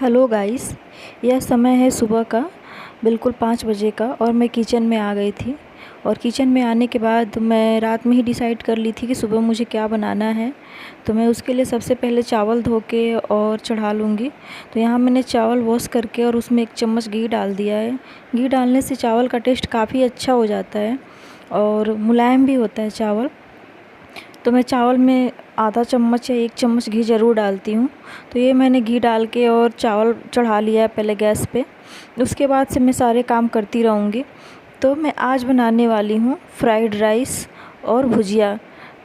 Hello guys. यह समय है सुबह का बिल्कुल 5 बजे का और मैं किचन में आ गई थी। और किचन में आने के बाद मैं रात में ही डिसाइड कर ली थी कि सुबह मुझे क्या बनाना है। तो मैं उसके लिए सबसे पहले चावल धो के और चढ़ा लूँगी। तो यहाँ मैंने चावल वॉश करके और उसमें 1 चम्मच घी डाल दिया है। घी डालने से चावल का टेस्ट काफ़ी अच्छा हो जाता है और मुलायम भी होता है चावल। तो मैं चावल में आधा चम्मच या 1 चम्मच घी ज़रूर डालती हूँ। तो ये मैंने घी डाल के और चावल चढ़ा लिया है पहले गैस पे। उसके बाद से मैं सारे काम करती रहूँगी। तो मैं आज बनाने वाली हूँ फ्राइड राइस और भुजिया।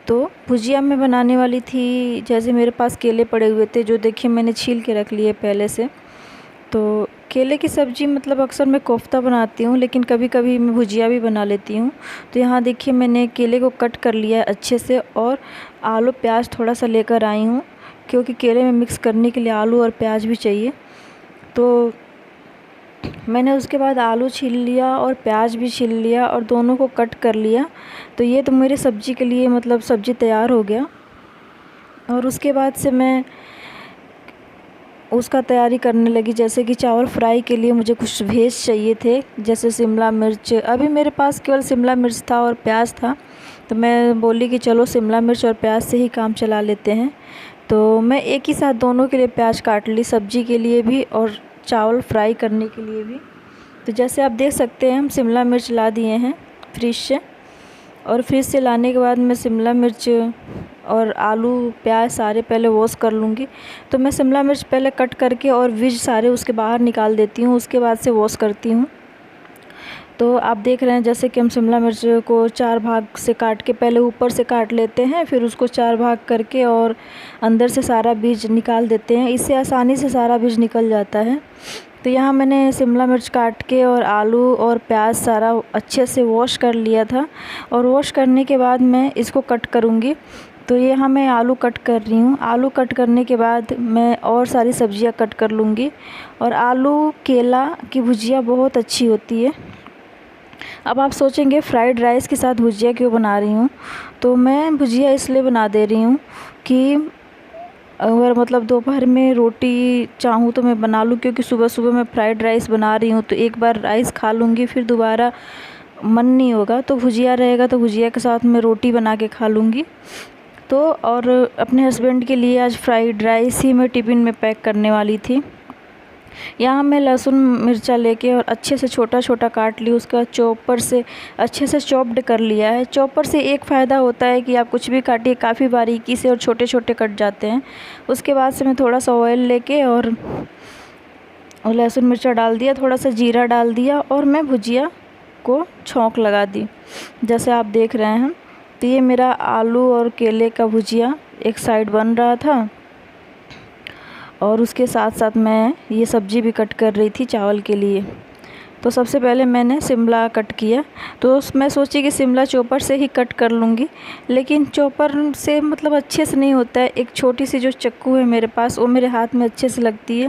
तो भुजिया मैं बनाने वाली थी, जैसे मेरे पास केले पड़े हुए थे जो देखिए मैंने छील के रख लिए पहले से। तो केले की सब्ज़ी मतलब अक्सर मैं कोफ्ता बनाती हूँ, लेकिन कभी कभी मैं भुजिया भी बना लेती हूँ। तो यहाँ देखिए मैंने केले को कट कर लिया है अच्छे से और आलू प्याज थोड़ा सा लेकर आई हूँ, क्योंकि केले में मिक्स करने के लिए आलू और प्याज भी चाहिए। तो मैंने उसके बाद आलू छील लिया और प्याज भी छील लिया और दोनों को कट कर लिया। तो ये तो मेरे सब्ज़ी के लिए मतलब सब्ज़ी तैयार हो गया। और उसके बाद से मैं उसका तैयारी करने लगी। जैसे कि चावल फ्राई के लिए मुझे कुछ भेज चाहिए थे, जैसे शिमला मिर्च। अभी मेरे पास केवल शिमला मिर्च था और प्याज था, तो मैं बोली कि चलो शिमला मिर्च और प्याज से ही काम चला लेते हैं। तो मैं एक ही साथ दोनों के लिए प्याज काट ली, सब्जी के लिए भी और चावल फ्राई करने के लिए भी। तो जैसे आप देख सकते हैं हम शिमला मिर्च ला दिए हैं फ्रिज से। और फ्रिज से लाने के बाद मैं शिमला मिर्च और आलू प्याज सारे पहले वॉश कर लूँगी। तो मैं शिमला मिर्च पहले कट करके और बीज सारे उसके बाहर निकाल देती हूँ, उसके बाद से वॉश करती हूँ। तो आप देख रहे हैं जैसे कि हम शिमला मिर्च को 4 भाग से काट के पहले ऊपर से काट लेते हैं, फिर उसको 4 भाग करके और अंदर से सारा बीज निकाल देते हैं। इससे आसानी से सारा बीज निकल जाता है। तो यहाँ मैंने शिमला मिर्च काट के और आलू और प्याज सारा अच्छे से वॉश कर लिया था। और वॉश करने के बाद मैं इसको कट करूँगी। तो यहाँ मैं आलू कट कर रही हूँ। आलू कट करने के बाद मैं और सारी सब्जियाँ कट कर लूँगी। और आलू केला की भुजिया बहुत अच्छी होती है। अब आप सोचेंगे फ्राइड राइस के साथ भुजिया क्यों बना रही हूँ। तो मैं भुजिया इसलिए बना दे रही हूँ कि अगर मतलब दोपहर में रोटी चाहूँ तो मैं बना लूँ, क्योंकि सुबह सुबह मैं फ्राइड राइस बना रही हूँ तो एक बार राइस खा लूँगी, फिर दोबारा मन नहीं होगा। तो भुजिया रहेगा तो भुजिया के साथ मैं रोटी बना के खा लूँगी। तो और अपने हस्बैंड के लिए आज फ्राइड राइस ही मैं टिफ़िन में पैक करने वाली थी। यहाँ मैं लहसुन मिर्चा लेके और अच्छे से छोटा छोटा काट ली। उसके बाद चॉपर से अच्छे से चॉप्ड कर लिया है। चॉपर से एक फ़ायदा होता है कि आप कुछ भी काटिए काफ़ी बारीकी से और छोटे छोटे कट जाते हैं। उसके बाद से मैं थोड़ा सा ऑयल लेके और लहसुन मिर्चा डाल दिया, थोड़ा सा जीरा डाल दिया और मैं भुजिया को छौंक लगा दी, जैसे आप देख रहे हैं। तो ये मेरा आलू और केले का भुजिया एक साइड बन रहा था और उसके साथ साथ मैं ये सब्ज़ी भी कट कर रही थी चावल के लिए। तो सबसे पहले मैंने शिमला कट किया। तो मैं सोची कि शिमला चॉपर से ही कट कर लूँगी, लेकिन चॉपर से मतलब अच्छे से नहीं होता है। एक छोटी सी जो चाकू है मेरे पास, वो मेरे हाथ में अच्छे से लगती है।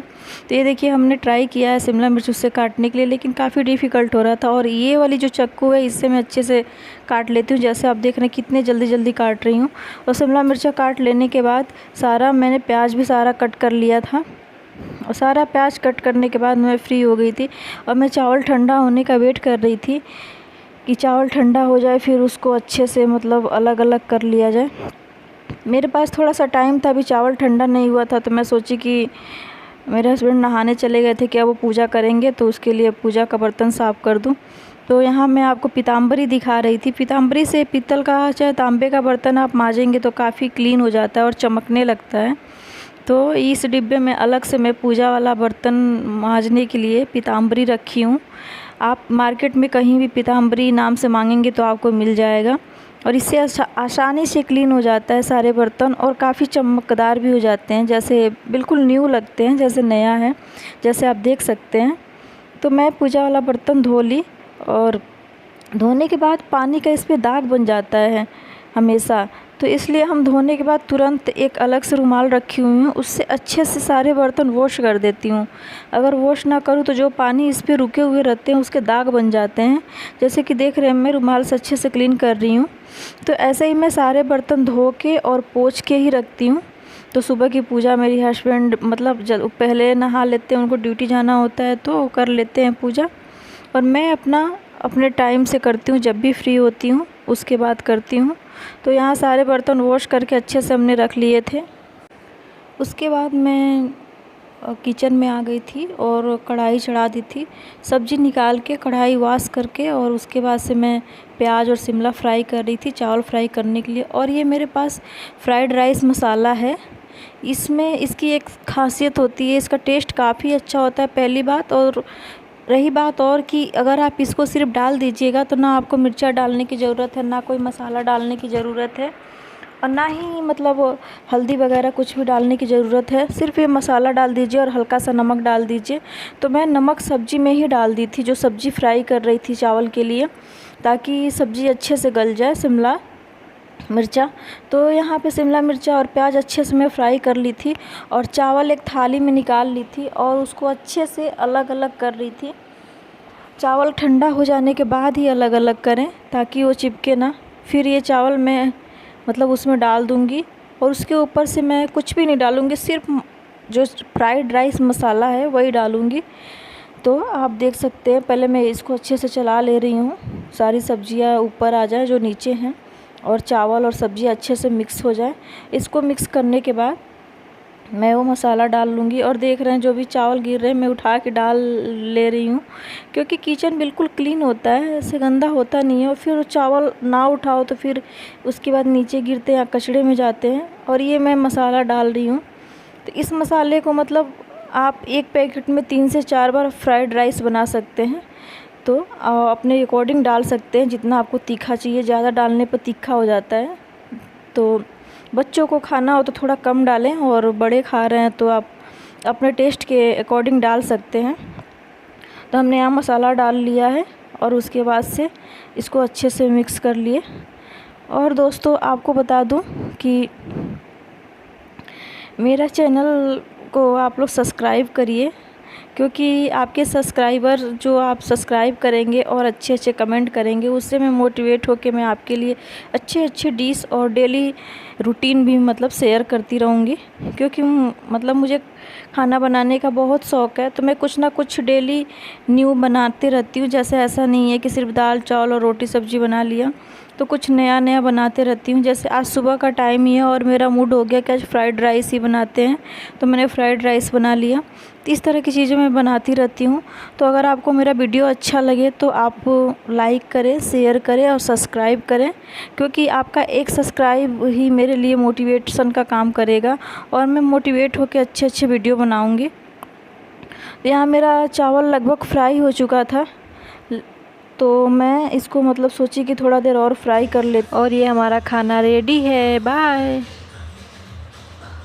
तो ये देखिए हमने ट्राई किया है शिमला मिर्च उससे काटने के लिए, लेकिन काफ़ी डिफ़िकल्ट हो रहा था। और ये वाली जो चाकू है इससे मैं अच्छे से काट लेती हूँ। जैसे आप देख रहे हैं कितने जल्दी जल्दी काट रही हूँ। और शिमला मिर्चा काट लेने के बाद सारा मैंने प्याज भी सारा कट कर लिया था। और सारा प्याज कट करने के बाद मैं फ्री हो गई थी। और मैं चावल ठंडा होने का वेट कर रही थी कि चावल ठंडा हो जाए, फिर उसको अच्छे से मतलब अलग अलग कर लिया जाए। मेरे पास थोड़ा सा टाइम था, अभी चावल ठंडा नहीं हुआ था। तो मैं सोची कि मेरे हस्बैंड नहाने चले गए थे, क्या वो पूजा करेंगे, तो उसके लिए पूजा का बर्तन साफ़ कर दूं। तो यहाँ मैं आपको पीताम्बरी दिखा रही थी। पीताम्बरी से पीतल का चाहे तांबे का बर्तन आप मांजेंगे तो काफ़ी क्लीन हो जाता है और चमकने लगता है। तो इस डिब्बे में अलग से मैं पूजा वाला बर्तन मांजने के लिए पीताम्बरी रखी हूँ। आप मार्केट में कहीं भी पीताम्बरी नाम से मांगेंगे तो आपको मिल जाएगा। और इससे आसानी से क्लीन हो जाता है सारे बर्तन और काफ़ी चमकदार भी हो जाते हैं, जैसे बिल्कुल न्यू लगते हैं, जैसे नया है, जैसे आप देख सकते हैं। तो मैं पूजा वाला बर्तन धो ली और धोने के बाद पानी का इस पर दाग बन जाता है हमेशा। तो इसलिए हम धोने के बाद तुरंत एक अलग से रुमाल रखी हुई हूँ, उससे अच्छे से सारे बर्तन वॉश कर देती हूँ। अगर वॉश ना करूँ तो जो पानी इस पे रुके हुए रहते हैं उसके दाग बन जाते हैं। जैसे कि देख रहे हैं मैं रुमाल से अच्छे से क्लीन कर रही हूँ। तो ऐसे ही मैं सारे बर्तन धो के और पोंछ के ही रखती हूँ। तो सुबह की पूजा मेरी हस्बैंड मतलब पहले नहा लेते हैं, उनको ड्यूटी जाना होता है तो कर लेते हैं पूजा, और मैं अपने टाइम से करती हूँ, जब भी फ्री होती हूँ उसके बाद करती हूँ। तो यहाँ सारे बर्तन वॉश करके अच्छे से हमने रख लिए थे। उसके बाद मैं किचन में आ गई थी और कढ़ाई चढ़ा दी थी, सब्ज़ी निकाल के कढ़ाई वॉश करके, और उसके बाद से मैं प्याज और शिमला फ्राई कर रही थी चावल फ्राई करने के लिए। और ये मेरे पास फ्राइड राइस मसाला है, इसमें इसकी एक खासियत होती है, इसका टेस्ट काफ़ी अच्छा होता है पहली बात। और रही बात और कि अगर आप इसको सिर्फ डाल दीजिएगा तो ना आपको मिर्चा डालने की ज़रूरत है, ना कोई मसाला डालने की ज़रूरत है, और ना ही मतलब हल्दी वगैरह कुछ भी डालने की ज़रूरत है। सिर्फ ये मसाला डाल दीजिए और हल्का सा नमक डाल दीजिए। तो मैं नमक सब्ज़ी में ही डाल दी थी, जो सब्ज़ी फ्राई कर रही थी चावल के लिए, ताकि सब्ज़ी अच्छे से गल जाए शिमला मिर्चा। तो यहाँ पे शिमला मिर्चा और प्याज अच्छे से मैं फ्राई कर ली थी, और चावल एक थाली में निकाल ली थी और उसको अच्छे से अलग अलग कर रही थी। चावल ठंडा हो जाने के बाद ही अलग अलग करें ताकि वो चिपके ना। फिर ये चावल मैं मतलब उसमें डाल दूँगी, और उसके ऊपर से मैं कुछ भी नहीं डालूँगी, सिर्फ जो फ्राइड राइस मसाला है वही डालूँगी। तो आप देख सकते हैं, पहले मैं इसको अच्छे से चला ले रही हूँ, सारी सब्जियाँ ऊपर आ जाए जो नीचे हैं, और चावल और सब्ज़ी अच्छे से मिक्स हो जाए। इसको मिक्स करने के बाद मैं वो मसाला डाल लूँगी, और देख रहे हैं जो भी चावल गिर रहे हैं मैं उठा के डाल ले रही हूँ, क्योंकि किचन बिल्कुल क्लीन होता है, ऐसे गंदा होता नहीं है। और फिर चावल ना उठाओ तो फिर उसके बाद नीचे गिरते हैं या कचड़े में जाते हैं। और ये मैं मसाला डाल रही हूँ। तो इस मसाले को मतलब आप एक पैकेट में 3 से 4 बार फ्राइड राइस बना सकते हैं। तो अपने अकॉर्डिंग डाल सकते हैं, जितना आपको तीखा चाहिए, ज़्यादा डालने पर तीखा हो जाता है। तो बच्चों को खाना हो तो थोड़ा कम डालें, और बड़े खा रहे हैं तो आप अपने टेस्ट के अकॉर्डिंग डाल सकते हैं। तो हमने यहाँ मसाला डाल लिया है, और उसके बाद से इसको अच्छे से मिक्स कर लिए। और दोस्तों आपको बता दूँ कि मेरा चैनल को आप लोग सब्सक्राइब करिए, क्योंकि आपके सब्सक्राइबर जो आप सब्सक्राइब करेंगे और अच्छे अच्छे कमेंट करेंगे, उससे मैं मोटिवेट होकर मैं आपके लिए अच्छे अच्छे डिश और डेली रूटीन भी मतलब शेयर करती रहूँगी। क्योंकि मतलब मुझे खाना बनाने का बहुत शौक़ है, तो मैं कुछ ना कुछ डेली न्यू बनाते रहती हूँ। जैसे ऐसा नहीं है कि सिर्फ दाल चावल और रोटी सब्ज़ी बना लिया, तो कुछ नया नया बनाते रहती हूँ। जैसे आज सुबह का टाइम ही है और मेरा मूड हो गया कि आज फ्राइड राइस ही बनाते हैं, तो मैंने फ्राइड राइस बना लिया। तो इस तरह की चीज़ें मैं बनाती रहती हूँ। तो अगर आपको मेरा वीडियो अच्छा लगे तो आप लाइक करें, शेयर करें और सब्सक्राइब करें, क्योंकि आपका एक सब्सक्राइब ही मेरे लिए मोटिवेशन का काम करेगा, और मैं मोटिवेट होकर अच्छे अच्छे वीडियो बनाऊँगी। यहाँ मेरा चावल लगभग फ्राई हो चुका था, तो मैं इसको मतलब सोची कि थोड़ा देर और फ्राई कर ले, और ये हमारा खाना रेडी है। बाय।